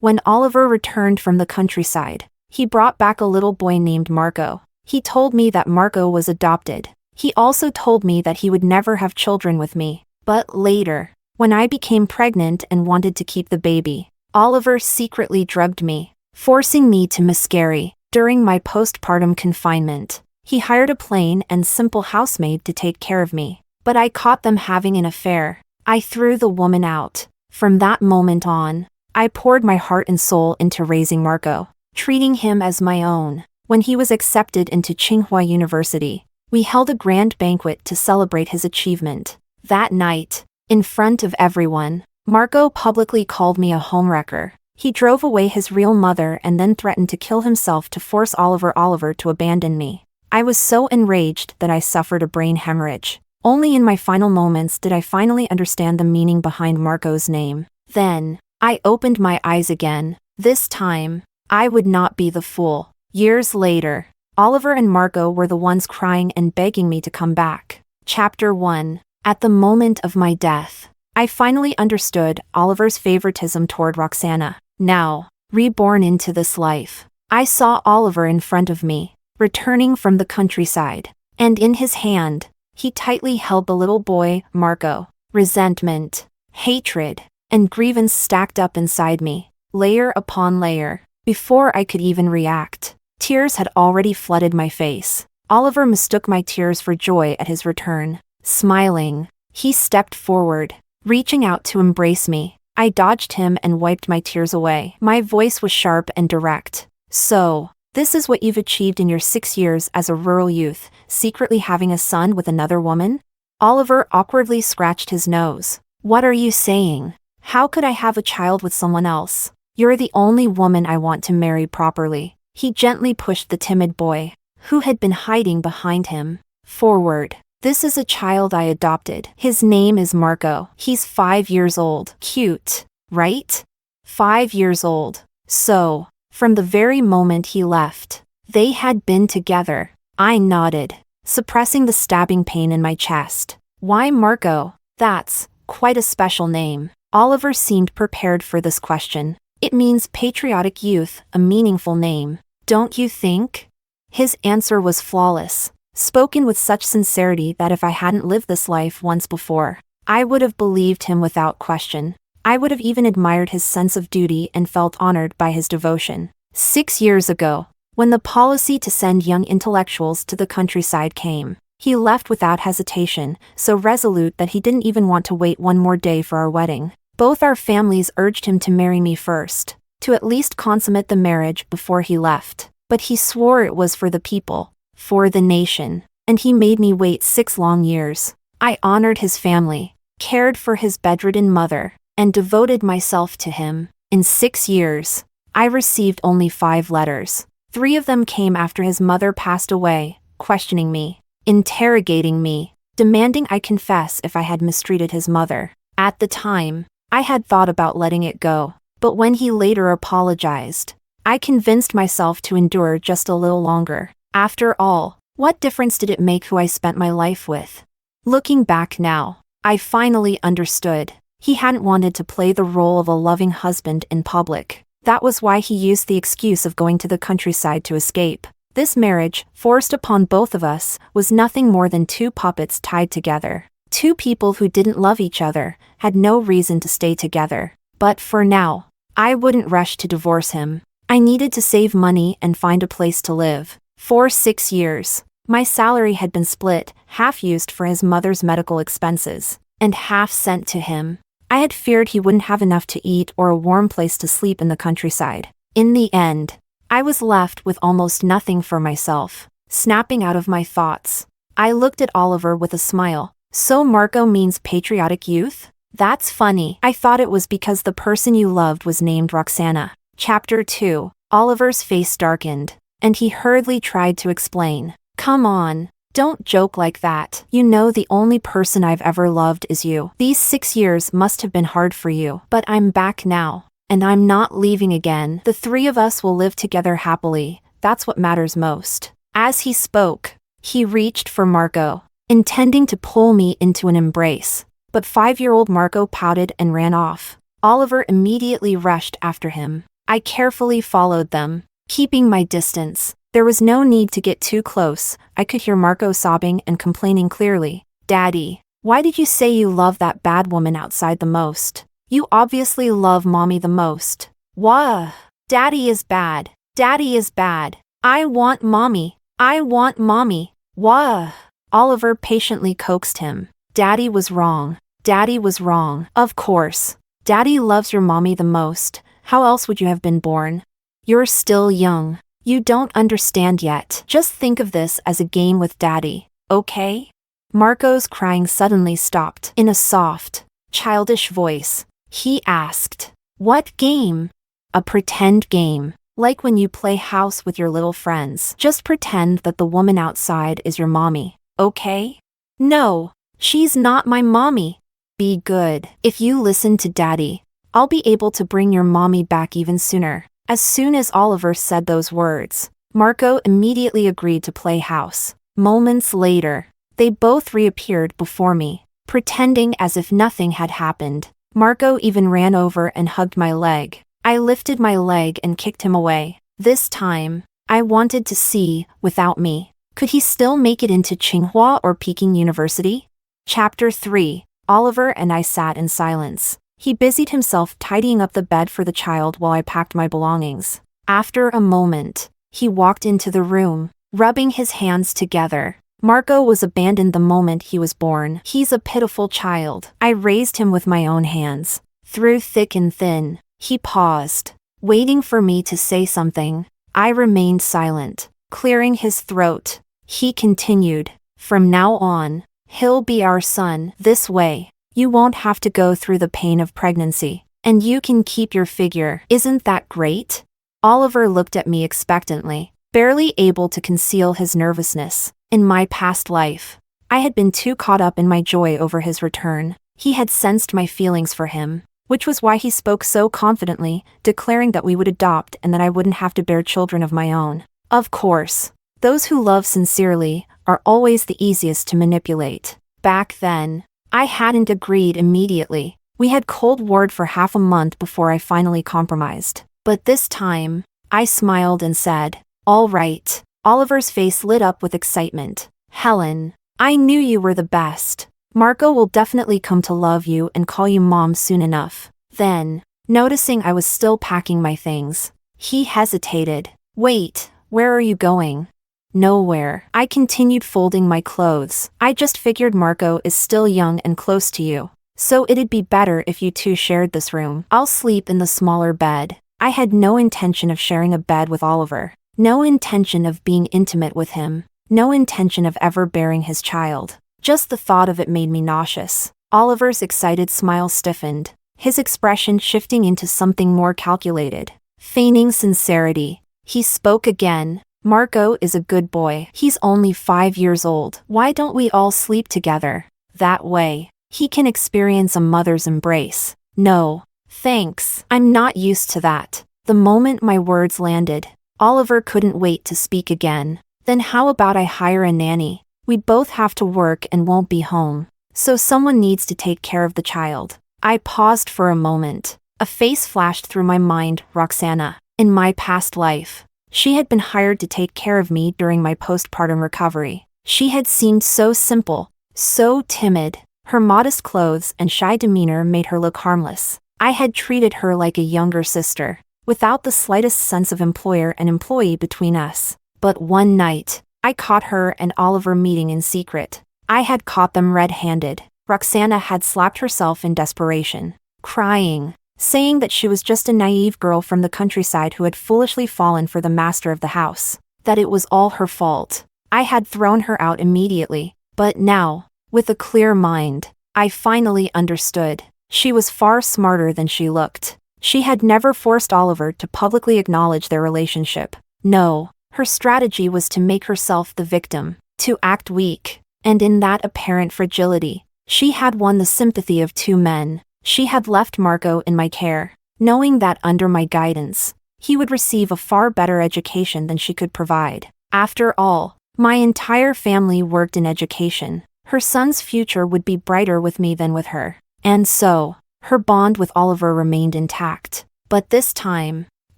When Oliver returned from the countryside, he brought back a little boy named Marco. He told me that Marco was adopted. He also told me that he would never have children with me. But later, when I became pregnant and wanted to keep the baby, Oliver secretly drugged me, forcing me to miscarry. During my postpartum confinement, he hired a plain and simple housemaid to take care of me. But I caught them having an affair. I threw the woman out. From that moment on, I poured my heart and soul into raising Marco, treating him as my own. When he was accepted into Tsinghua University, we held a grand banquet to celebrate his achievement. That night, in front of everyone, Marco publicly called me a homewrecker. He drove away his real mother and then threatened to kill himself to force Oliver to abandon me. I was so enraged that I suffered a brain hemorrhage. Only in my final moments did I finally understand the meaning behind Marco's name. Then, I opened my eyes again. This time, I would not be the fool. Years later, Oliver and Marco were the ones crying and begging me to come back. Chapter 1. At the moment of my death, I finally understood Oliver's favoritism toward Roxana. Now, reborn into this life, I saw Oliver in front of me, returning from the countryside, and in his hand, he tightly held the little boy, Marco. Resentment, hatred, and grievance stacked up inside me, layer upon layer. Before I could even react, tears had already flooded my face. Oliver mistook my tears for joy at his return. Smiling, he stepped forward, reaching out to embrace me. I dodged him and wiped my tears away. My voice was sharp and direct. So, this is what you've achieved in your 6 years as a rural youth, secretly having a son with another woman? Oliver awkwardly scratched his nose. What are you saying? How could I have a child with someone else? You're the only woman I want to marry properly. He gently pushed the timid boy, who had been hiding behind him, forward. This is a child I adopted. His name is Marco. He's 5 years old. Cute, right? 5 years old. So, from the very moment he left, they had been together. I nodded, suppressing the stabbing pain in my chest. Why Marco? That's quite a special name. Oliver seemed prepared for this question. It means patriotic youth, a meaningful name. Don't you think? His answer was flawless, spoken with such sincerity that if I hadn't lived this life once before, I would have believed him without question. I would have even admired his sense of duty and felt honored by his devotion. 6 years ago, when the policy to send young intellectuals to the countryside came, he left without hesitation, so resolute that he didn't even want to wait one more day for our wedding. Both our families urged him to marry me first, to at least consummate the marriage before he left. But he swore it was for the people, for the nation, and he made me wait 6 long years. I honored his family, cared for his bedridden mother, and devoted myself to him. In 6 years, I received only 5 letters. 3 of them came after his mother passed away, questioning me, interrogating me, demanding I confess if I had mistreated his mother. At the time, I had thought about letting it go, but when he later apologized, I convinced myself to endure just a little longer. After all, what difference did it make who I spent my life with? Looking back now, I finally understood. He hadn't wanted to play the role of a loving husband in public. That was why he used the excuse of going to the countryside to escape. This marriage, forced upon both of us, was nothing more than 2 puppets tied together. 2 people who didn't love each other, had no reason to stay together. But for now, I wouldn't rush to divorce him. I needed to save money and find a place to live. For 6 years, my salary had been split, half used for his mother's medical expenses, and half sent to him. I had feared he wouldn't have enough to eat or a warm place to sleep in the countryside. In the end, I was left with almost nothing for myself. Snapping out of my thoughts, I looked at Oliver with a smile. So Marco means patriotic youth? That's funny. I thought it was because the person you loved was named Roxana. Chapter 2. Oliver's face darkened, and he hurriedly tried to explain. Come on, don't joke like that. You know the only person I've ever loved is you. These 6 years must have been hard for you, but I'm back now, and I'm not leaving again. The 3 of us will live together happily. That's what matters most. As he spoke, he reached for Marco, intending to pull me into an embrace, but 5-year-old Marco pouted and ran off. Oliver immediately rushed after him. I carefully followed them, keeping my distance. There was no need to get too close. I could hear Marco sobbing and complaining clearly. Daddy, why did you say you love that bad woman outside the most? You obviously love mommy the most. Wah! Daddy is bad. Daddy is bad. I want mommy. I want mommy. Wah! Oliver patiently coaxed him. Daddy was wrong. Daddy was wrong. Of course. Daddy loves your mommy the most. How else would you have been born? You're still young. You don't understand yet. Just think of this as a game with Daddy, okay? Marco's crying suddenly stopped. In a soft, childish voice, he asked, "What game?" "A pretend game. Like when you play house with your little friends. Just pretend that the woman outside is your mommy, okay?" "No, she's not my mommy." "Be good. If you listen to Daddy, I'll be able to bring your mommy back even sooner." As soon as Oliver said those words, Marco immediately agreed to play house. Moments later, they both reappeared before me, pretending as if nothing had happened. Marco even ran over and hugged my leg. I lifted my leg and kicked him away. This time, I wanted to see, without me, could he still make it into Tsinghua or Peking University? Chapter 3. Oliver and I sat in silence. He busied himself tidying up the bed for the child while I packed my belongings. After a moment, he walked into the room, rubbing his hands together. Marco was abandoned the moment he was born. He's a pitiful child. I raised him with my own hands. Through thick and thin, he paused, waiting for me to say something. I remained silent, clearing his throat. He continued, "From now on, he'll be our son. This way, you won't have to go through the pain of pregnancy, and you can keep your figure. Isn't that great?" Oliver looked at me expectantly, barely able to conceal his nervousness. In my past life, I had been too caught up in my joy over his return. He had sensed my feelings for him, which was why he spoke so confidently, declaring that we would adopt and that I wouldn't have to bear children of my own. Of course, those who love sincerely are always the easiest to manipulate. Back then, I hadn't agreed immediately. We had Cold Warred for half a month before I finally compromised. But this time, I smiled and said, "All right." Oliver's face lit up with excitement. "Helen, I knew you were the best. Marco will definitely come to love you and call you mom soon enough." Then, noticing I was still packing my things, he hesitated. "Wait, where are you going?" "Nowhere." I continued folding my clothes. "I just figured Marco is still young and close to you, so it'd be better if you two shared this room. I'll sleep in the smaller bed." I had no intention of sharing a bed with Oliver. No intention of being intimate with him. No intention of ever bearing his child. Just the thought of it made me nauseous. Oliver's excited smile stiffened, his expression shifting into something more calculated. Feigning sincerity, he spoke again. "Marco is a good boy. He's only 5 years old. Why don't we all sleep together? That way, he can experience a mother's embrace." "No, thanks. I'm not used to that." The moment my words landed, Oliver couldn't wait to speak again. "Then how about I hire a nanny? We both have to work and won't be home, so someone needs to take care of the child." I paused for a moment. A face flashed through my mind, Roxana. In my past life, she had been hired to take care of me during my postpartum recovery. She had seemed so simple, so timid. Her modest clothes and shy demeanor made her look harmless. I had treated her like a younger sister, without the slightest sense of employer and employee between us. But one night, I caught her and Oliver meeting in secret. I had caught them red-handed. Roxana had slapped herself in desperation, crying, saying that she was just a naive girl from the countryside who had foolishly fallen for the master of the house, that it was all her fault. I had thrown her out immediately, but now, with a clear mind, I finally understood. She was far smarter than she looked. She had never forced Oliver to publicly acknowledge their relationship. No, her strategy was to make herself the victim, to act weak, and in that apparent fragility, she had won the sympathy of 2 men. She had left Marco in my care, knowing that under my guidance, he would receive a far better education than she could provide. After all, my entire family worked in education. Her son's future would be brighter with me than with her. And so, her bond with Oliver remained intact. But this time,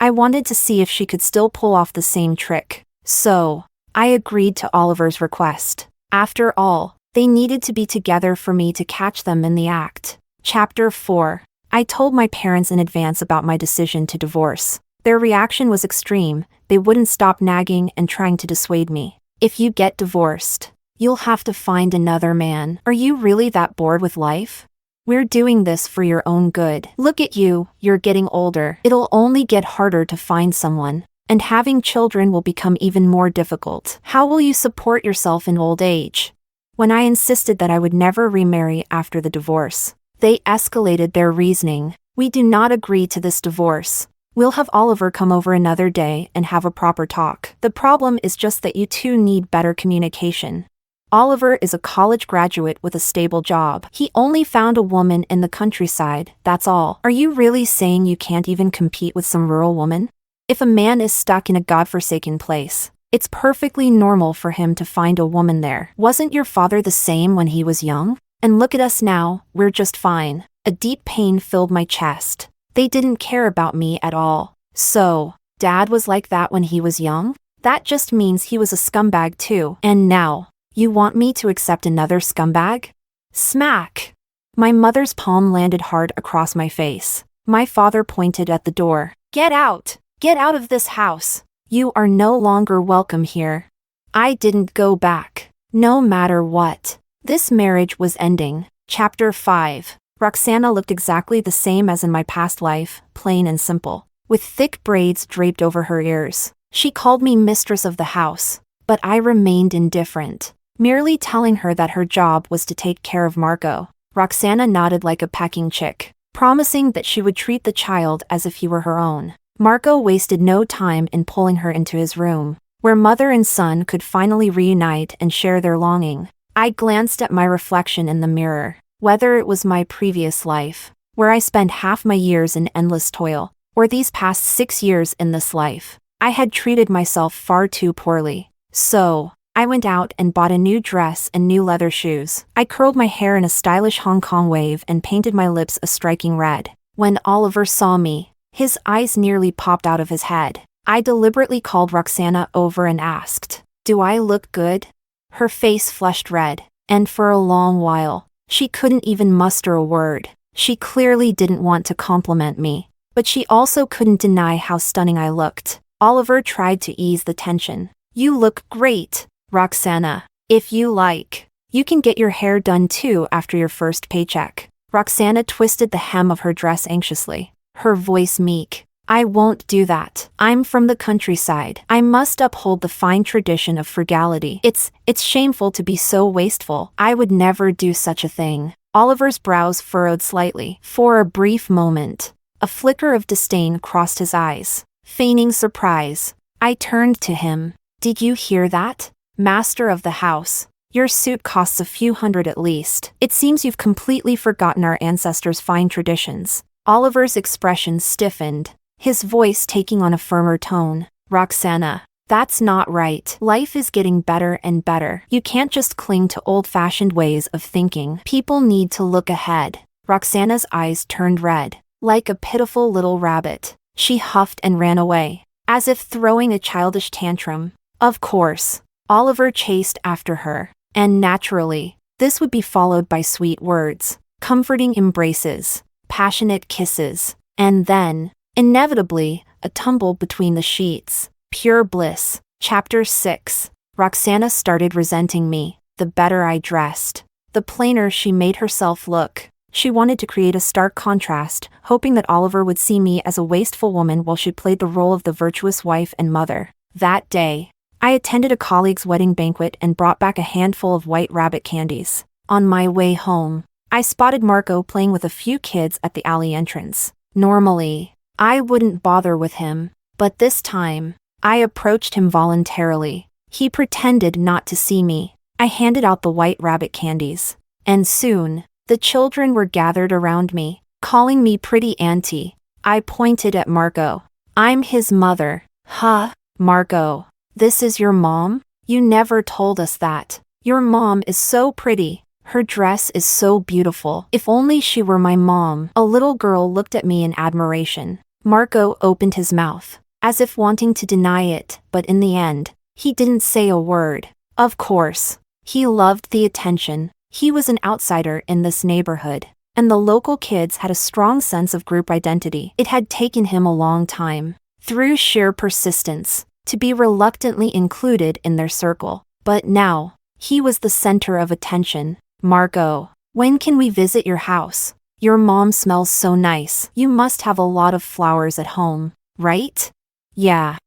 I wanted to see if she could still pull off the same trick. So, I agreed to Oliver's request. After all, they needed to be together for me to catch them in the act. Chapter 4. I told my parents in advance about my decision to divorce. Their reaction was extreme. They wouldn't stop nagging and trying to dissuade me. If you get divorced, you'll have to find another man. Are you really that bored with life? We're doing this for your own good. Look at you, you're getting older. It'll only get harder to find someone, and having children will become even more difficult. How will you support yourself in old age? When I insisted that I would never remarry after the divorce, they escalated their reasoning. We do not agree to this divorce. We'll have Oliver come over another day and have a proper talk. The problem is just that you two need better communication. Oliver is a college graduate with a stable job. He only found a woman in the countryside, that's all. Are you really saying you can't even compete with some rural woman? If a man is stuck in a godforsaken place, it's perfectly normal for him to find a woman there. Wasn't your father the same when he was young? And look at us now, we're just fine. A deep pain filled my chest. They didn't care about me at all. So, Dad was like that when he was young? That just means he was a scumbag too. And now, you want me to accept another scumbag? Smack! My mother's palm landed hard across my face. My father pointed at the door. Get out! Get out of this house! You are no longer welcome here. I didn't go back. No matter what. This marriage was ending. Chapter 5. Roxana looked exactly the same as in my past life, plain and simple, with thick braids draped over her ears. She called me mistress of the house, but I remained indifferent, merely telling her that her job was to take care of Marco. Roxana nodded like a pecking chick, promising that she would treat the child as if he were her own. Marco wasted no time in pulling her into his room, where mother and son could finally reunite and share their longing. I glanced at my reflection in the mirror. Whether it was my previous life, where I spent half my years in endless toil, or these past 6 years in this life, I had treated myself far too poorly. So, I went out and bought a new dress and new leather shoes. I curled my hair in a stylish Hong Kong wave and painted my lips a striking red. When Oliver saw me, his eyes nearly popped out of his head. I deliberately called Roxana over and asked, "Do I look good?" Her face flushed red, and for a long while, she couldn't even muster a word. She clearly didn't want to compliment me, but she also couldn't deny how stunning I looked. Oliver tried to ease the tension. "You look great, Roxana. If you like, you can get your hair done too after your first paycheck." Roxana twisted the hem of her dress anxiously, her voice meek. "I won't do that. I'm from the countryside. I must uphold the fine tradition of frugality. It's shameful to be so wasteful. I would never do such a thing." Oliver's brows furrowed slightly. For a brief moment, a flicker of disdain crossed his eyes. Feigning surprise, I turned to him. "Did you hear that? Master of the house, your suit costs a few hundred at least. It seems you've completely forgotten our ancestors' fine traditions." Oliver's expression stiffened, his voice taking on a firmer tone. "Roxana, that's not right. Life is getting better and better. You can't just cling to old-fashioned ways of thinking. People need to look ahead." Roxana's eyes turned red. Like a pitiful little rabbit, she huffed and ran away, as if throwing a childish tantrum. Of course, Oliver chased after her, and naturally, this would be followed by sweet words, comforting embraces, passionate kisses, and then, inevitably, a tumble between the sheets. Pure bliss. Chapter 6. Roxana started resenting me. The better I dressed, the plainer she made herself look. She wanted to create a stark contrast, hoping that Oliver would see me as a wasteful woman while she played the role of the virtuous wife and mother. That day, I attended a colleague's wedding banquet and brought back a handful of white rabbit candies. On my way home, I spotted Marco playing with a few kids at the alley entrance. Normally, I wouldn't bother with him, but this time, I approached him voluntarily. He pretended not to see me. I handed out the white rabbit candies, and soon, the children were gathered around me, calling me pretty auntie. I pointed at Marco. "I'm his mother." "Huh, Marco, this is your mom? You never told us that. Your mom is so pretty. Her dress is so beautiful. If only she were my mom." A little girl looked at me in admiration. Marco opened his mouth, as if wanting to deny it, but in the end, he didn't say a word. Of course. He loved the attention. He was an outsider in this neighborhood, and the local kids had a strong sense of group identity. It had taken him a long time, through sheer persistence, to be reluctantly included in their circle. But now, he was the center of attention. Marco, when can we visit your house? Your mom smells so nice. You must have a lot of flowers at home, right? Yeah,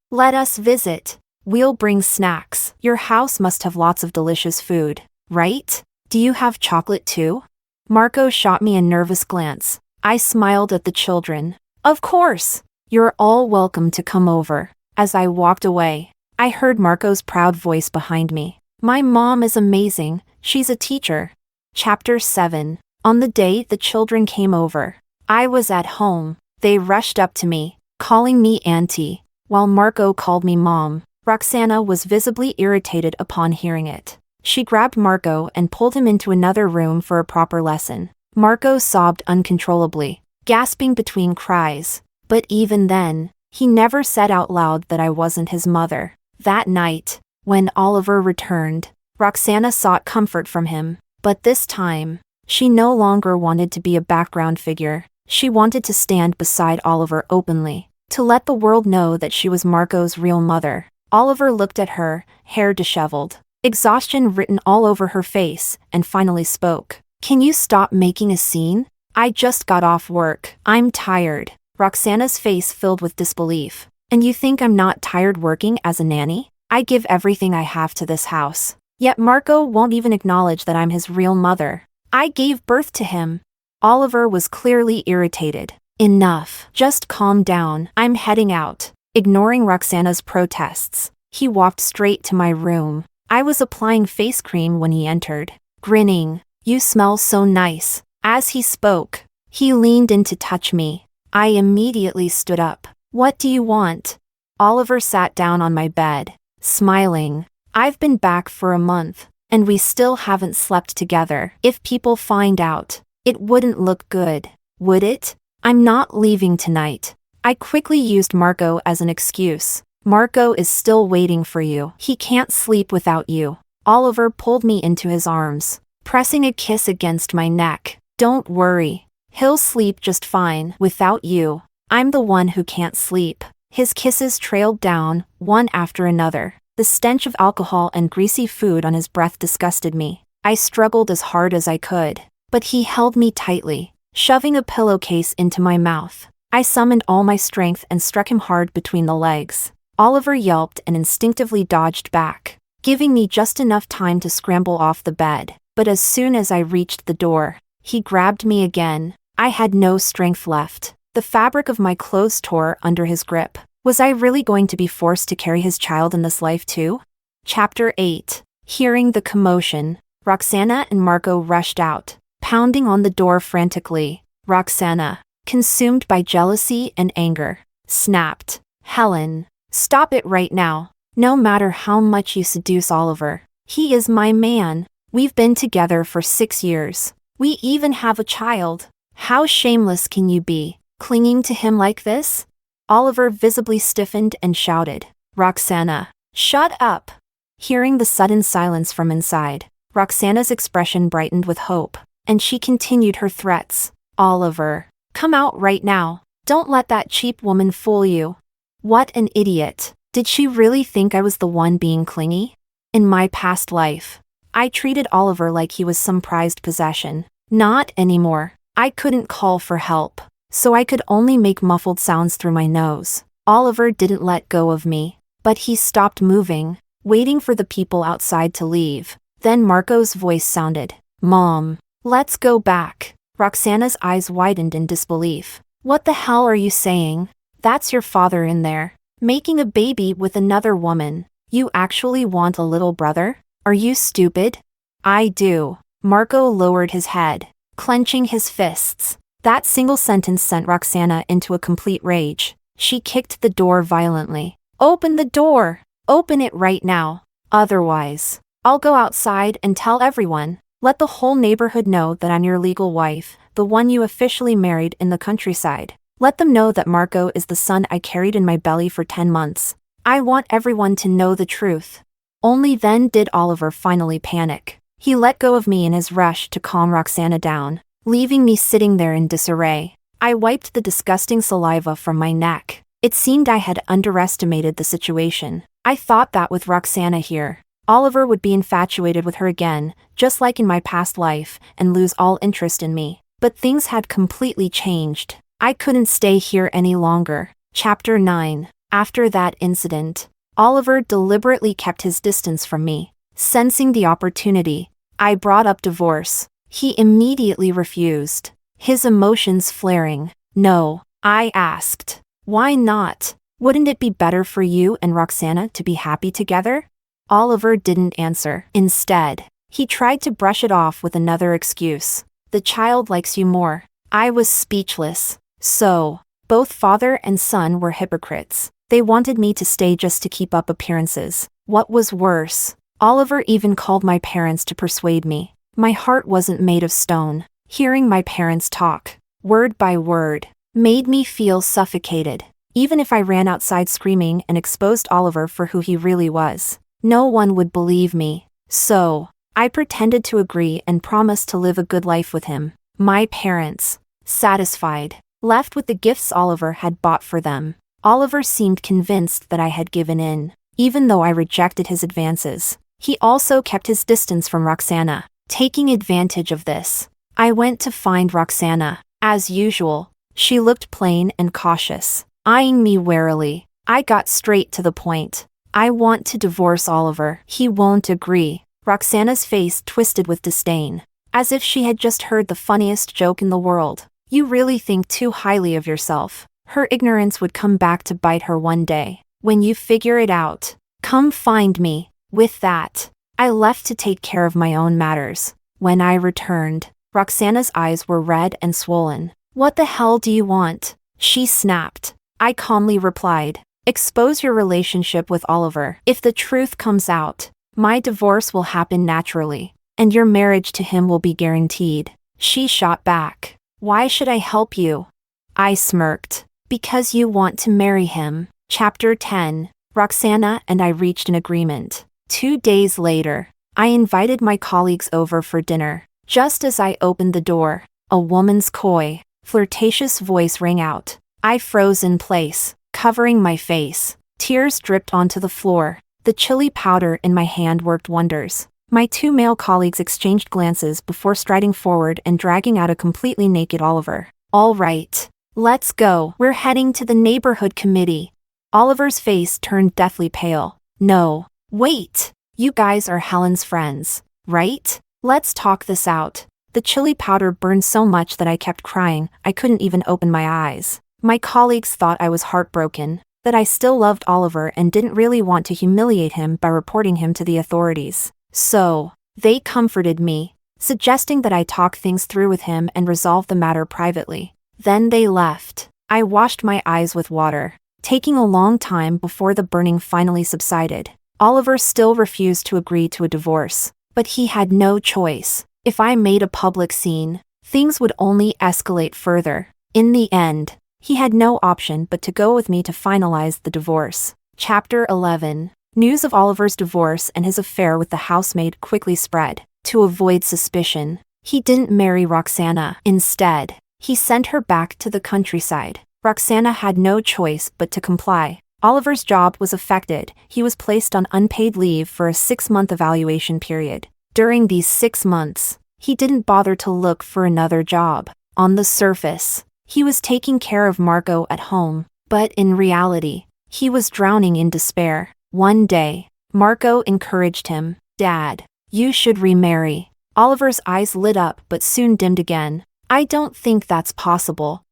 let us visit. We'll bring snacks. Your house must have lots of delicious food, right? Do you have chocolate too? Marco shot me a nervous glance. I smiled at the children. Of course. You're all welcome to come over. As I walked away, I heard Marco's proud voice behind me. My mom is amazing. She's a teacher. Chapter 7. On the day the children came over, I was at home. They rushed up to me, calling me auntie, while Marco called me mom. Roxana was visibly irritated upon hearing it. She grabbed Marco and pulled him into another room for a proper lesson. Marco sobbed uncontrollably, gasping between cries. But even then, he never said out loud that I wasn't his mother. That night, when Oliver returned, Roxana sought comfort from him. But this time, she no longer wanted to be a background figure. She wanted to stand beside Oliver openly, to let the world know that she was Marco's real mother. Oliver looked at her, hair disheveled, exhaustion written all over her face, and finally spoke. Can you stop making a scene? I just got off work. I'm tired. Roxana's face filled with disbelief. And you think I'm not tired working as a nanny? I give everything I have to this house. Yet Marco won't even acknowledge that I'm his real mother. I gave birth to him. Oliver was clearly irritated. Enough. Just calm down. I'm heading out. Ignoring Roxana's protests, he walked straight to my room. I was applying face cream when he entered, grinning. You smell so nice. As he spoke, he leaned in to touch me. I immediately stood up. What do you want? Oliver sat down on my bed, smiling. I've been back for a month, and we still haven't slept together. If people find out, it wouldn't look good, would it? I'm not leaving tonight. I quickly used Marco as an excuse. Marco is still waiting for you. He can't sleep without you. Oliver pulled me into his arms, pressing a kiss against my neck. Don't worry. He'll sleep just fine without you. I'm the one who can't sleep. His kisses trailed down, one after another. The stench of alcohol and greasy food on his breath disgusted me. I struggled as hard as I could, but he held me tightly, shoving a pillowcase into my mouth. I summoned all my strength and struck him hard between the legs. Oliver yelped and instinctively dodged back, giving me just enough time to scramble off the bed. But as soon as I reached the door, he grabbed me again. I had no strength left. The fabric of my clothes tore under his grip. Was I really going to be forced to carry his child in this life too? Chapter 8. Hearing the commotion, Roxana and Marco rushed out, pounding on the door frantically. Roxana, consumed by jealousy and anger, snapped. Helen, stop it right now. No matter how much you seduce Oliver, he is my man. We've been together for 6 years. We even have a child. How shameless can you be, clinging to him like this? Oliver visibly stiffened and shouted. Roxana, shut up. Hearing the sudden silence from inside, Roxana's expression brightened with hope, and she continued her threats. Oliver, come out right now. Don't let that cheap woman fool you. What an idiot. Did she really think I was the one being clingy? In my past life, I treated Oliver like he was some prized possession. Not anymore. I couldn't call for help, so I could only make muffled sounds through my nose. Oliver didn't let go of me, but he stopped moving, waiting for the people outside to leave. Then Marco's voice sounded. Mom, let's go back. Roxana's eyes widened in disbelief. What the hell are you saying? That's your father in there, making a baby with another woman. You actually want a little brother? Are you stupid? I do. Marco lowered his head, clenching his fists. That single sentence sent Roxana into a complete rage. She kicked the door violently. Open the door! Open it right now. Otherwise, I'll go outside and tell everyone. Let the whole neighborhood know that I'm your legal wife, the one you officially married in the countryside. Let them know that Marco is the son I carried in my belly for 10 months. I want everyone to know the truth." Only then did Oliver finally panic. He let go of me in his rush to calm Roxana down, leaving me sitting there in disarray. I wiped the disgusting saliva from my neck. It seemed I had underestimated the situation. I thought that with Roxana here, Oliver would be infatuated with her again, just like in my past life, and lose all interest in me. But things had completely changed. I couldn't stay here any longer. Chapter 9. After that incident, Oliver deliberately kept his distance from me. Sensing the opportunity, I brought up divorce. He immediately refused, his emotions flaring. "No," I asked. "Why not? Wouldn't it be better for you and Roxana to be happy together?" Oliver didn't answer. Instead, he tried to brush it off with another excuse. "The child likes you more." I was speechless. So, both father and son were hypocrites. They wanted me to stay just to keep up appearances. What was worse, Oliver even called my parents to persuade me. My heart wasn't made of stone. Hearing my parents talk, word by word, made me feel suffocated. Even if I ran outside screaming and exposed Oliver for who he really was, no one would believe me. So, I pretended to agree and promised to live a good life with him. My parents, satisfied, left with the gifts Oliver had bought for them. Oliver seemed convinced that I had given in, even though I rejected his advances. He also kept his distance from Roxana. Taking advantage of this, I went to find Roxana. As usual, she looked plain and cautious, eyeing me warily. I got straight to the point. "I want to divorce Oliver." "He won't agree." Roxana's face twisted with disdain, as if she had just heard the funniest joke in the world. "You really think too highly of yourself." Her ignorance would come back to bite her one day. "When you figure it out, come find me." With that, I left to take care of my own matters. When I returned, Roxana's eyes were red and swollen. "What the hell do you want?" she snapped. I calmly replied, "Expose your relationship with Oliver. If the truth comes out, my divorce will happen naturally, and your marriage to him will be guaranteed." She shot back, "Why should I help you?" I smirked, "Because you want to marry him." Chapter 10. Roxana and I reached an agreement. 2 days later, I invited my colleagues over for dinner. Just as I opened the door, a woman's coy, flirtatious voice rang out. I froze in place, covering my face. Tears dripped onto the floor. The chili powder in my hand worked wonders. My 2 male colleagues exchanged glances before striding forward and dragging out a completely naked Oliver. "All right, let's go. We're heading to the neighborhood committee." Oliver's face turned deathly pale. "No, wait. You guys are Helen's friends, right? Let's talk this out." The chili powder burned so much that I kept crying. I couldn't even open my eyes. My colleagues thought I was heartbroken, that I still loved Oliver and didn't really want to humiliate him by reporting him to the authorities. So, they comforted me, suggesting that I talk things through with him and resolve the matter privately. Then they left. I washed my eyes with water, taking a long time before the burning finally subsided. Oliver still refused to agree to a divorce, but he had no choice. If I made a public scene, things would only escalate further. In the end, he had no option but to go with me to finalize the divorce. Chapter 11. News of Oliver's divorce and his affair with the housemaid quickly spread. To avoid suspicion, he didn't marry Roxana. Instead, he sent her back to the countryside. Roxana had no choice but to comply. Oliver's job was affected. He was placed on unpaid leave for a 6-month evaluation period. During these 6 months, he didn't bother to look for another job. On the surface, he was taking care of Marco at home, but in reality, he was drowning in despair. One day, Marco encouraged him. "Dad, you should remarry." Oliver's eyes lit up but soon dimmed again. "I don't think that's possible."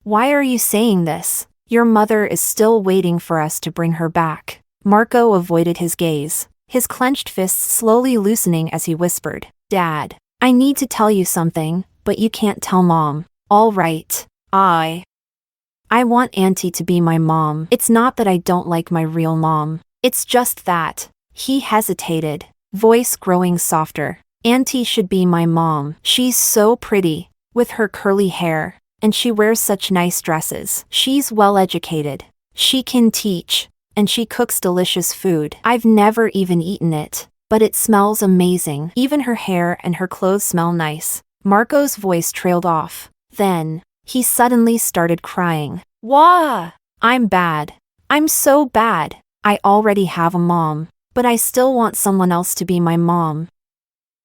"Why are you saying this? Your mother is still waiting for us to bring her back." Marco avoided his gaze, his clenched fists slowly loosening as he whispered, "Dad, I need to tell you something, but you can't tell Mom." "All right. I want Auntie to be my mom. It's not that I don't like my real mom. It's just that." He hesitated, voice growing softer. "Auntie should be my mom. She's so pretty, with her curly hair, and she wears such nice dresses. She's well educated. She can teach, and she cooks delicious food. I've never even eaten it, but it smells amazing. Even her hair and her clothes smell nice. Marco's voice trailed off. Then, he suddenly started crying. Wah! I'm bad. I'm so bad. I already have a mom, but I still want someone else to be my mom.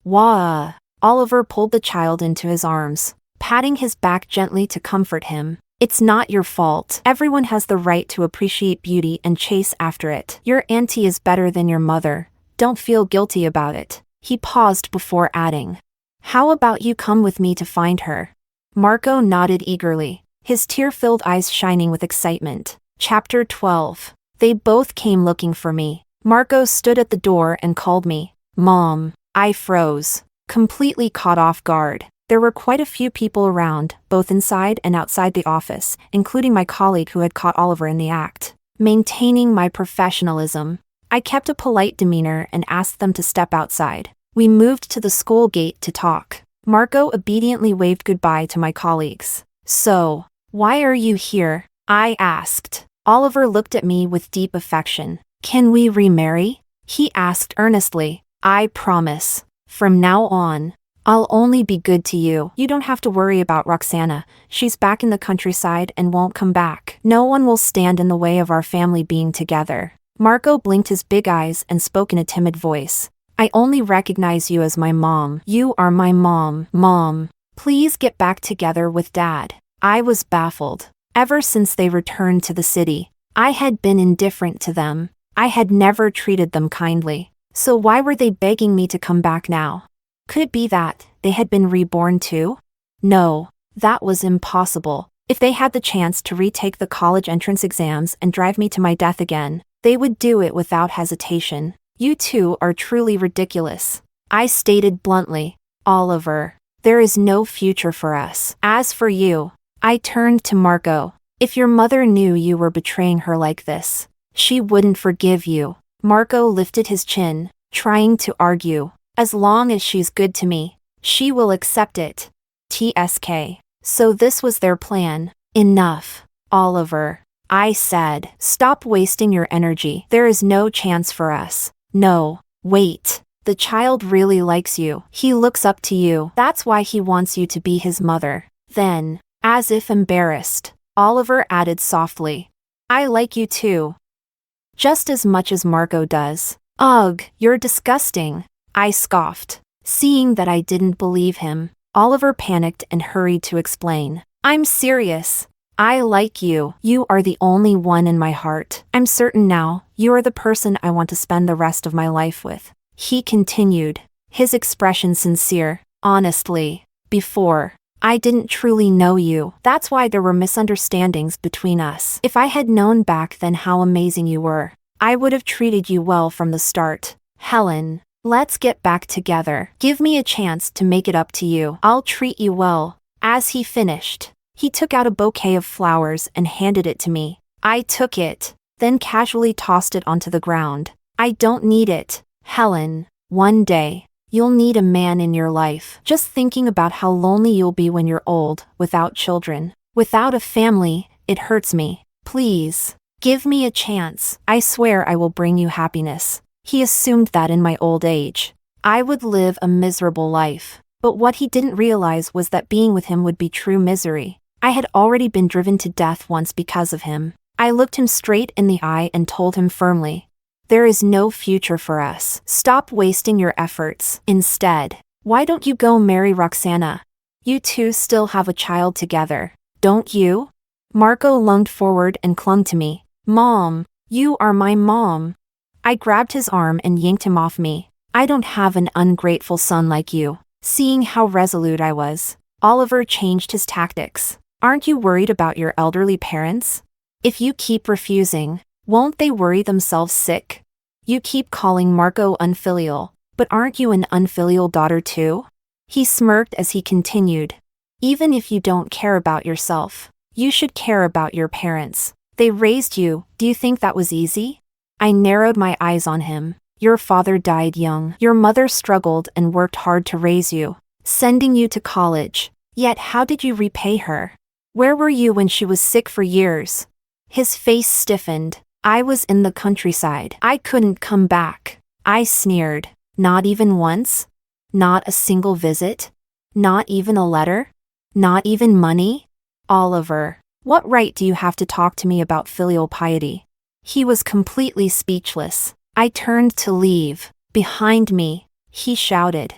Wah! Oliver pulled the child into his arms, patting his back gently to comfort him. It's not your fault. Everyone has the right to appreciate beauty and chase after it. Your auntie is better than your mother. Don't feel guilty about it. He paused before adding. How about you come with me to find her? Marco nodded eagerly, his tear-filled eyes shining with excitement. Chapter 12. They both came looking for me. Marco stood at the door and called me, Mom. I froze, completely caught off guard. There were quite a few people around, both inside and outside the office, including my colleague who had caught Oliver in the act. Maintaining my professionalism, I kept a polite demeanor and asked them to step outside. We moved to the school gate to talk. Marco obediently waved goodbye to my colleagues. So, why are you here? I asked. Oliver looked at me with deep affection. Can we remarry? He asked earnestly. I promise. From now on, I'll only be good to you. You don't have to worry about Roxana. She's back in the countryside and won't come back. No one will stand in the way of our family being together. Marco blinked his big eyes and spoke in a timid voice. I only recognize you as my mom. You are my mom. Mom, please get back together with Dad. I was baffled. Ever since they returned to the city, I had been indifferent to them. I had never treated them kindly. So why were they begging me to come back now? Could it be that they had been reborn too? No, that was impossible. If they had the chance to retake the college entrance exams and drive me to my death again, they would do it without hesitation. You two are truly ridiculous. I stated bluntly. Oliver, there is no future for us. As for you, I turned to Marco. If your mother knew you were betraying her like this, she wouldn't forgive you. Marco lifted his chin, trying to argue. As long as she's good to me, she will accept it. TSK. So this was their plan. Enough, Oliver. I said. Stop wasting your energy. There is no chance for us. No, wait. The child really likes you. He looks up to you. That's why he wants you to be his mother. Then, as if embarrassed, Oliver added softly. I like you too. Just as much as Marco does. Ugh, you're disgusting. I scoffed. Seeing that I didn't believe him, Oliver panicked and hurried to explain. I'm serious. I like you. You are the only one in my heart. I'm certain now, you are the person I want to spend the rest of my life with. He continued, his expression sincere. Honestly, before, I didn't truly know you. That's why there were misunderstandings between us. If I had known back then how amazing you were, I would have treated you well from the start. Helen, let's get back together. Give me a chance to make it up to you. I'll treat you well. As he finished, he took out a bouquet of flowers and handed it to me. I took it, then casually tossed it onto the ground. I don't need it. Helen, one day, you'll need a man in your life. Just thinking about how lonely you'll be when you're old, without children, without a family, it hurts me. Please, give me a chance. I swear I will bring you happiness. He assumed that in my old age, I would live a miserable life. But what he didn't realize was that being with him would be true misery. I had already been driven to death once because of him. I looked him straight in the eye and told him firmly, there is no future for us. Stop wasting your efforts. Instead, why don't you go marry Roxana? You two still have a child together, don't you? Marco lunged forward and clung to me. Mom, you are my mom. I grabbed his arm and yanked him off me. I don't have an ungrateful son like you. Seeing how resolute I was, Oliver changed his tactics. Aren't you worried about your elderly parents? If you keep refusing, won't they worry themselves sick? You keep calling Marco unfilial, but aren't you an unfilial daughter too? He smirked as he continued. Even if you don't care about yourself, you should care about your parents. They raised you. Do you think that was easy? I narrowed my eyes on him. Your father died young. Your mother struggled and worked hard to raise you, sending you to college. Yet how did you repay her? Where were you when she was sick for years? His face stiffened. I was in the countryside. I couldn't come back. I sneered. Not even once? Not a single visit? Not even a letter? Not even money? Oliver, what right do you have to talk to me about filial piety? He was completely speechless. I turned to leave. Behind me, he shouted.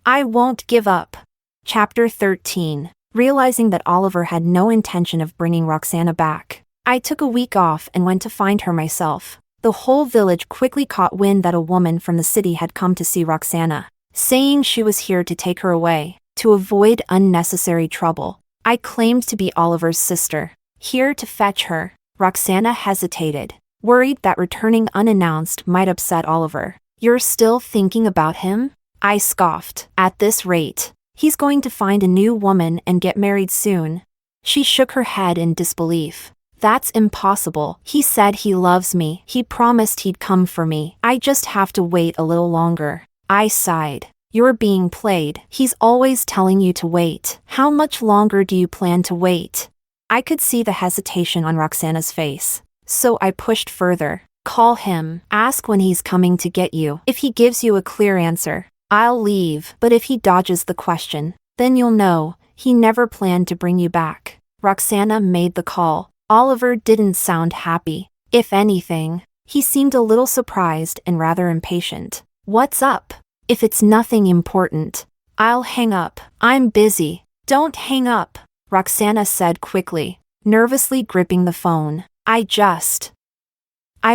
I won't give up. Chapter 13. Realizing that Oliver had no intention of bringing Roxana back, I took a week off and went to find her myself. The whole village quickly caught wind that a woman from the city had come to see Roxana, saying she was here to take her away, to avoid unnecessary trouble. I claimed to be Oliver's sister, here to fetch her. Roxana hesitated, worried that returning unannounced might upset Oliver. You're still thinking about him? I scoffed. At this rate, he's going to find a new woman and get married soon. She shook her head in disbelief. That's impossible. He said he loves me. He promised he'd come for me. I just have to wait a little longer. I sighed. You're being played. He's always telling you to wait. How much longer do you plan to wait? I could see the hesitation on Roxana's face, so I pushed further. Call him. Ask when he's coming to get you. If he gives you a clear answer, I'll leave. But if he dodges the question, then you'll know he never planned to bring you back. Roxana made the call. Oliver didn't sound happy. If anything, he seemed a little surprised and rather impatient. What's up? If it's nothing important, I'll hang up. I'm busy. Don't hang up, Roxana said quickly, nervously gripping the phone. I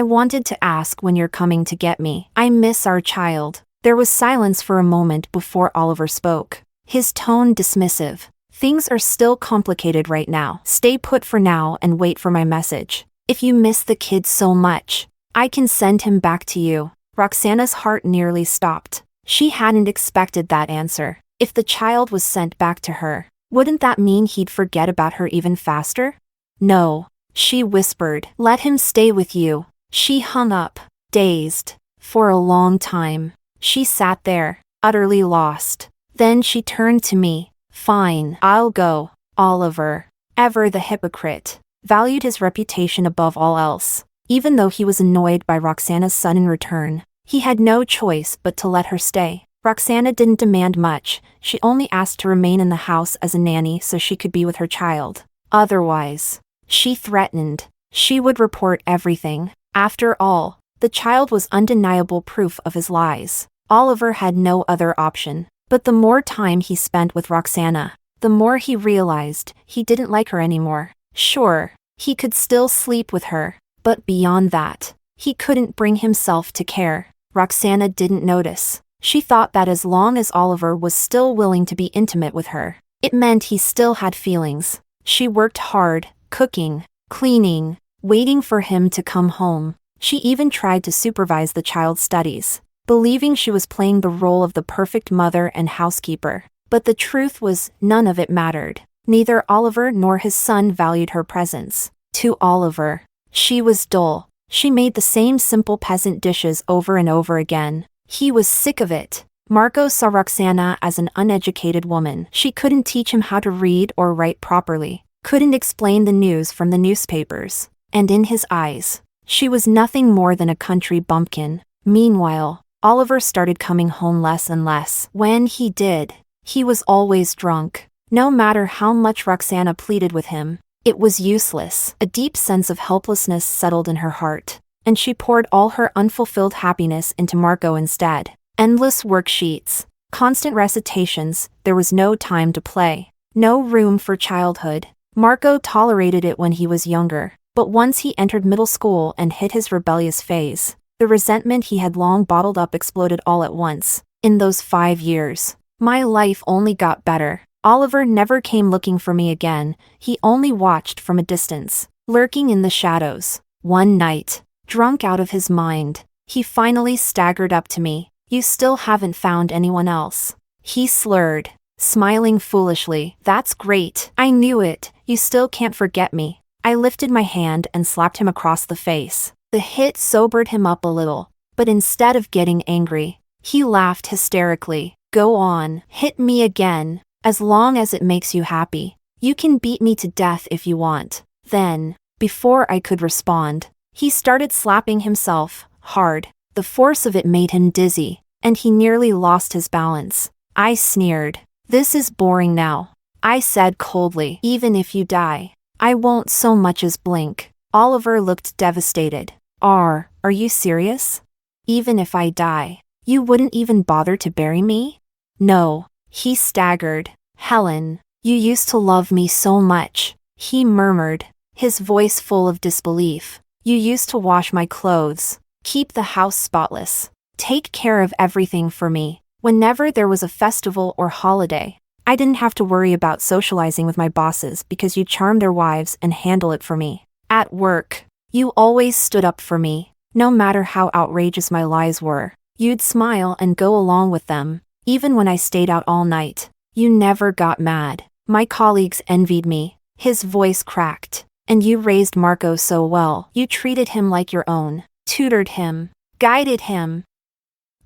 wanted to ask when you're coming to get me. I miss our child. There was silence for a moment before Oliver spoke, his tone dismissive. Things are still complicated right now. Stay put for now and wait for my message. If you miss the kid so much, I can send him back to you. Roxana's heart nearly stopped. She hadn't expected that answer. If the child was sent back to her, wouldn't that mean he'd forget about her even faster? No, she whispered. Let him stay with you. She hung up, dazed. For a long time, she sat there, utterly lost. Then she turned to me. Fine, I'll go. Oliver, ever the hypocrite, valued his reputation above all else. Even though he was annoyed by Roxana's sudden return, he had no choice but to let her stay. Roxana didn't demand much. She only asked to remain in the house as a nanny so she could be with her child. Otherwise, she threatened, she would report everything. After all, the child was undeniable proof of his lies. Oliver had no other option. But the more time he spent with Roxana, the more he realized he didn't like her anymore. Sure, he could still sleep with her, but beyond that, he couldn't bring himself to care. Roxana didn't notice. She thought that as long as Oliver was still willing to be intimate with her, it meant he still had feelings. She worked hard, cooking, cleaning, waiting for him to come home. She even tried to supervise the child's studies, believing she was playing the role of the perfect mother and housekeeper. But the truth was, none of it mattered. Neither Oliver nor his son valued her presence. To Oliver, she was dull. She made the same simple peasant dishes over and over again. He was sick of it. Marco saw Roxana as an uneducated woman. She couldn't teach him how to read or write properly, couldn't explain the news from the newspapers. And in his eyes, she was nothing more than a country bumpkin. Meanwhile, Oliver started coming home less and less. When he did, he was always drunk. No matter how much Roxana pleaded with him, it was useless. A deep sense of helplessness settled in her heart, and she poured all her unfulfilled happiness into Marco instead. Endless worksheets, constant recitations, there was no time to play. No room for childhood. Marco tolerated it when he was younger, but once he entered middle school and hit his rebellious phase, the resentment he had long bottled up exploded all at once. In those 5 years, my life only got better. Oliver never came looking for me again. He only watched from a distance, lurking in the shadows. One night, drunk out of his mind, he finally staggered up to me. You still haven't found anyone else. He slurred, smiling foolishly. That's great. I knew it. You still can't forget me. I lifted my hand and slapped him across the face. The hit sobered him up a little, but instead of getting angry, he laughed hysterically. Go on, hit me again, as long as it makes you happy. You can beat me to death if you want. Then, before I could respond, he started slapping himself, hard. The force of it made him dizzy, and he nearly lost his balance. I sneered. This is boring now. I said coldly, even if you die, I won't so much as blink. Oliver looked devastated. Are you serious? Even if I die, you wouldn't even bother to bury me? No, he staggered. Helen, you used to love me so much, he murmured, his voice full of disbelief. You used to wash my clothes, keep the house spotless, take care of everything for me. Whenever there was a festival or holiday, I didn't have to worry about socializing with my bosses because you charm their wives and handle it for me. At work, you always stood up for me. No matter how outrageous my lies were, you'd smile and go along with them. Even when I stayed out all night, you never got mad. My colleagues envied me. His voice cracked. And you raised Marco so well. You treated him like your own, tutored him, guided him.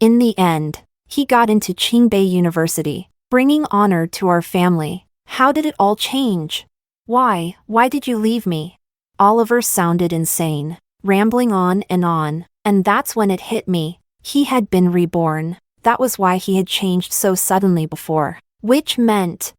In the end, he got into Tsinghua University, bringing honor to our family. How did it all change? Why did you leave me? Oliver sounded insane, rambling on, and that's when it hit me. He had been reborn. That was why he had changed so suddenly before. Which meant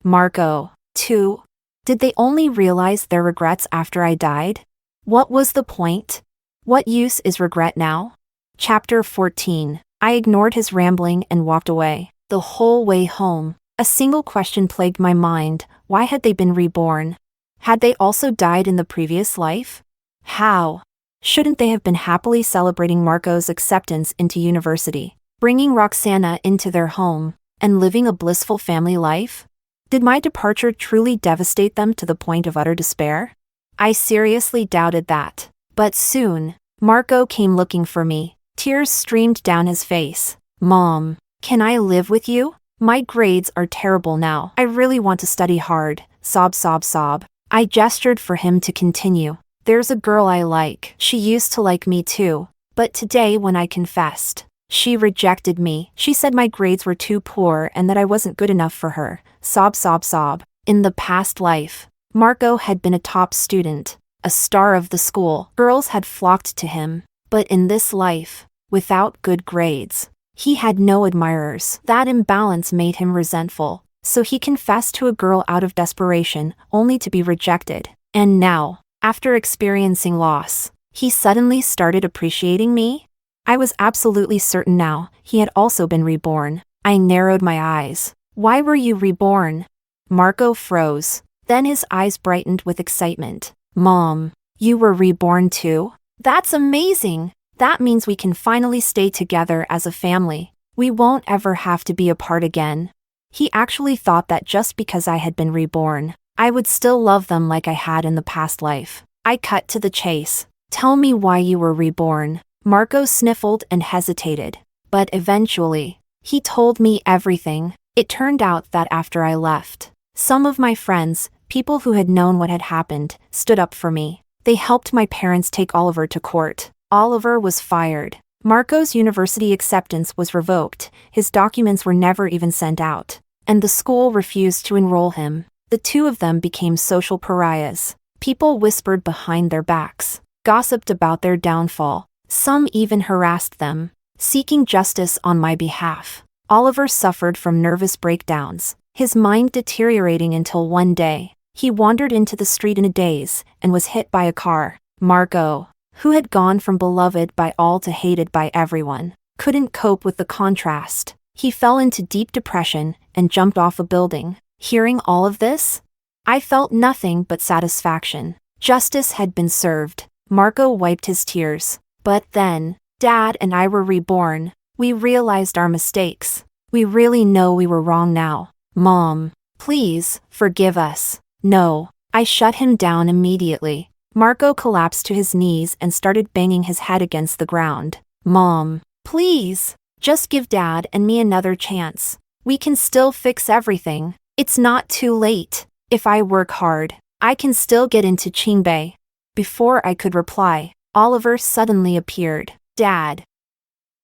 Marco, too. Did they only realize their regrets after I died? What was the point? What use is regret now? Chapter 14. I ignored his rambling and walked away. The whole way home, a single question plagued my mind. Why had they been reborn? Had they also died in the previous life? How? Shouldn't they have been happily celebrating Marco's acceptance into university, bringing Roxana into their home, and living a blissful family life? Did my departure truly devastate them to the point of utter despair? I seriously doubted that. But soon, Marco came looking for me. Tears streamed down his face. Mom, can I live with you? My grades are terrible now. I really want to study hard. Sob, sob, sob. I gestured for him to continue. There's a girl I like. She used to like me too. But today when I confessed, she rejected me. She said my grades were too poor and that I wasn't good enough for her. Sob, sob, sob. In the past life, Marco had been a top student, a star of the school. Girls had flocked to him. But in this life, without good grades, he had no admirers. That imbalance made him resentful. So he confessed to a girl out of desperation, only to be rejected. And now, after experiencing loss, he suddenly started appreciating me? I was absolutely certain now he had also been reborn. I narrowed my eyes. Why were you reborn? Marco froze. Then his eyes brightened with excitement. Mom, you were reborn too? That's amazing! That means we can finally stay together as a family. We won't ever have to be apart again. He actually thought that just because I had been reborn, I would still love them like I had in the past life. I cut to the chase. Tell me why you were reborn. Marco sniffled and hesitated. But eventually, he told me everything. It turned out that after I left, some of my friends, people who had known what had happened, stood up for me. They helped my parents take Oliver to court. Oliver was fired. Marco's university acceptance was revoked. His documents were never even sent out. And the school refused to enroll him. The two of them became social pariahs. People whispered behind their backs, gossiped about their downfall. Some even harassed them, seeking justice on my behalf. Oliver suffered from nervous breakdowns, his mind deteriorating until one day, he wandered into the street in a daze and was hit by a car. Marco, who had gone from beloved by all to hated by everyone, couldn't cope with the contrast. He fell into deep depression and jumped off a building. Hearing all of this, I felt nothing but satisfaction. Justice had been served. Marco wiped his tears. But then, Dad and I were reborn. We realized our mistakes. We really know we were wrong now. Mom, please, forgive us. No. I shut him down immediately. Marco collapsed to his knees and started banging his head against the ground. Mom, please, just give Dad and me another chance. We can still fix everything. It's not too late. If I work hard, I can still get into Tsinghua. Before I could reply, Oliver suddenly appeared. Dad.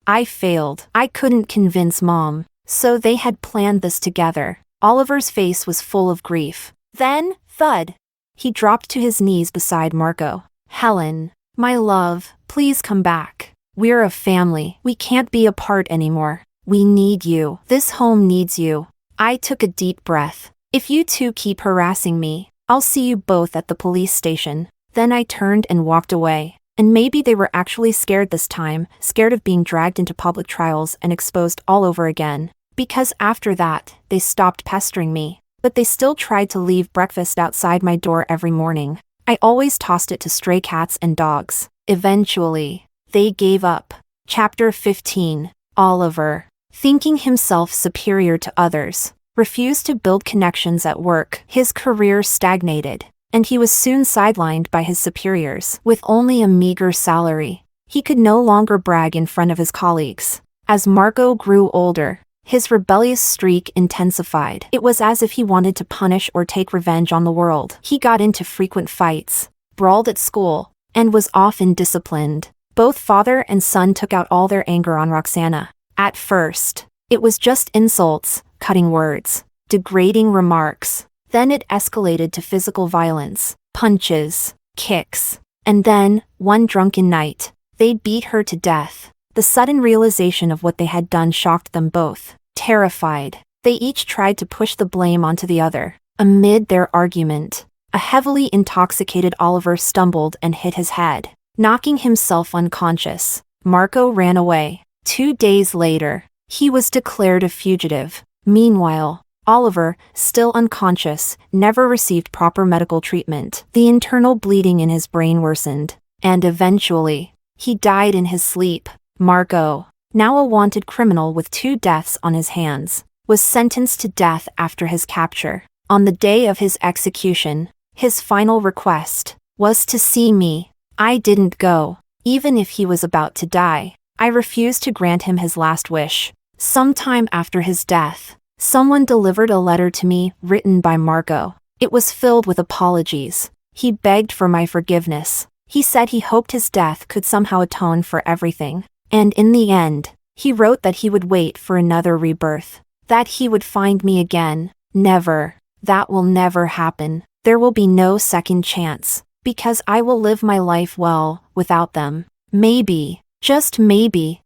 I failed. I couldn't convince Mom. So they had planned this together. Oliver's face was full of grief. Then, thud. He dropped to his knees beside Marco. Helen, my love, please come back. We're a family. We can't be apart anymore. We need you. This home needs you. I took a deep breath. If you two keep harassing me, I'll see you both at the police station. Then I turned and walked away. And maybe they were actually scared this time, scared of being dragged into public trials and exposed all over again. Because after that, they stopped pestering me. But they still tried to leave breakfast outside my door every morning. I always tossed it to stray cats and dogs. Eventually, they gave up. Chapter 15. Oliver, thinking himself superior to others, refused to build connections at work. His career stagnated, and he was soon sidelined by his superiors. With only a meager salary, he could no longer brag in front of his colleagues. As Marco grew older, his rebellious streak intensified. It was as if he wanted to punish or take revenge on the world. He got into frequent fights, brawled at school, and was often disciplined. Both father and son took out all their anger on Roxana. At first, it was just insults, cutting words, degrading remarks. Then it escalated to physical violence, punches, kicks. And then, one drunken night, they beat her to death. The sudden realization of what they had done shocked them both. Terrified, they each tried to push the blame onto the other. Amid their argument, a heavily intoxicated Oliver stumbled and hit his head, knocking himself unconscious. Marco ran away. 2 days later, he was declared a fugitive. Meanwhile, Oliver, still unconscious, never received proper medical treatment. The internal bleeding in his brain worsened, and eventually, he died in his sleep. Marco, now a wanted criminal with 2 deaths on his hands, was sentenced to death after his capture. On the day of his execution, his final request was to see me. I didn't go. Even if he was about to die, I refused to grant him his last wish. Sometime after his death, someone delivered a letter to me written by Marco. It was filled with apologies. He begged for my forgiveness. He said he hoped his death could somehow atone for everything. And in the end, he wrote that he would wait for another rebirth. That he would find me again. Never. That will never happen. There will be no second chance. Because I will live my life well, without them. Maybe, just maybe,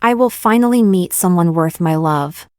I will finally meet someone worth my love.